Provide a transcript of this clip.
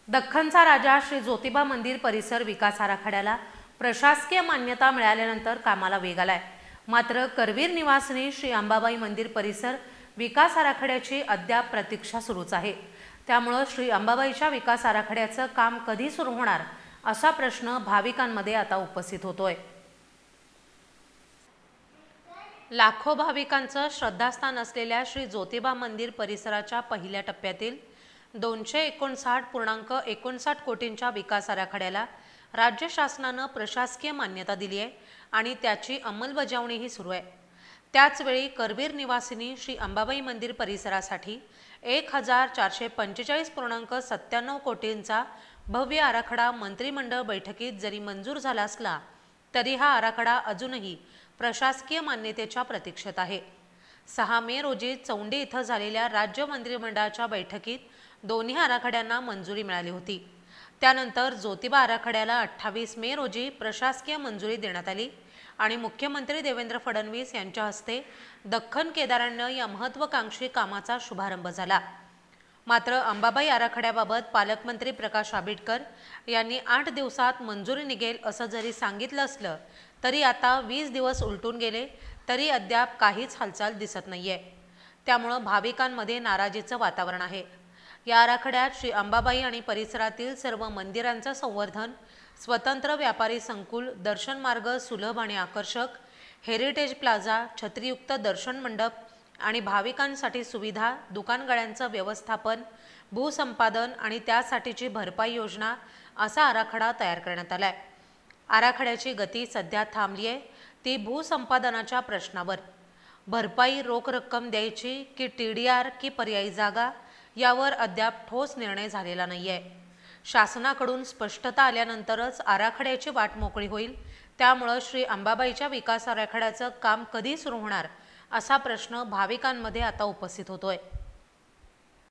दख्खनचा राजा श्री ज्योतिबा मंदिर परिसर विकास आराखड्याला प्रशासकीय मान्यता मिळाल्यानंतर कामाला वेग आलाय। मात्र करवीर निवासिनी श्री अंबाबाई मंदिर परिसर विकास आराखड्याची अद्याप प्रतीक्षा सुरूच आहे। त्यामुळे श्री अंबाबाईच्या विकास आराखड्याचं काम कधी सुरू होणार असा प्रश्न भाविकांमध्ये आता उपस्थित होतोय। लाखो भाविकांचं श्रद्धास्थान असलेल्या श्री ज्योतिबा मंदिर परिसराच्या पहिल्या टप्प्यातील 259.59 कोटींच्या विकास आराखड्याला राज्य शासनाने प्रशासकीय मान्यता दिली आहे आणि त्याची अंमलबजावणीही सुरू आहे। त्याचवेळी करवीर निवासिनी श्री अंबाबाई मंदिर परिसरासाठी 1445.97 कोटींचा भव्य आराखडा मंत्रिमंडळ बैठकीत जरी मंजूर झाला असला तरी हा आराखडा अजूनही प्रशासकीय मान्यतेच्या प्रतीक्षेत आहे। 6 मे रोजी चौंडी इथं झालेल्या राज्य मंत्रिमंडळाच्या बैठकीत दोन्ही आराखड्यांना मंजुरी मिळाली होती। त्यानंतर ज्योतिबा आराखड्याला 28 मे रोजी प्रशासकीय मंजुरी देण्यात आली आणि मुख्यमंत्री देवेंद्र फडणवीस यांच्या हस्ते दख्खन केदारण्य या महत्त्वाकांक्षी कामाचा शुभारंभ झाला। मात्र अंबाबाई आराखड्याबाबत पालकमंत्री प्रकाश आंबेडकर यांनी 8 दिवसात मंजुरी निघेल असं जरी सांगितलं असलं तरी आता 20 दिवस उलटून गेले तरी अद्याप काहीच हालचाल दिसत नाहीये। त्यामुळे भाविकांमध्ये नाराजीचं वातावरण आहे। या आराखड्यात श्री अंबाबाई आणि परिसरातील सर्व मंदिरांचं संवर्धन, स्वतंत्र व्यापारी संकुल, दर्शन मार्ग सुलभ आणि आकर्षक, हेरिटेज प्लाझा, छत्रीयुक्त दर्शन मंडप आणि भाविकांसाठी सुविधा, दुकानगाड्यांचं व्यवस्थापन, भूसंपादन आणि त्यासाठीची भरपाई योजना असा आराखडा तयार करण्यात आलाय। आराखड्याची गती सध्या थांबली आहे ती भूसंपादनाच्या प्रश्नावर। भरपाई रोख रक्कम द्यायची की TDR की पर्यायी जागा यावर अद्याप ठोस निर्णय झालेला नाहीये। शासनाकडून स्पष्टता आल्यानंतरच आराखड्याची वाट मोकळी होईल। त्यामुळे श्री अंबाबाईच्या विकास आराखड्याचं काम कधी सुरू होणार असा प्रश्न भाविकांमध्ये आता उपस्थित होतोय।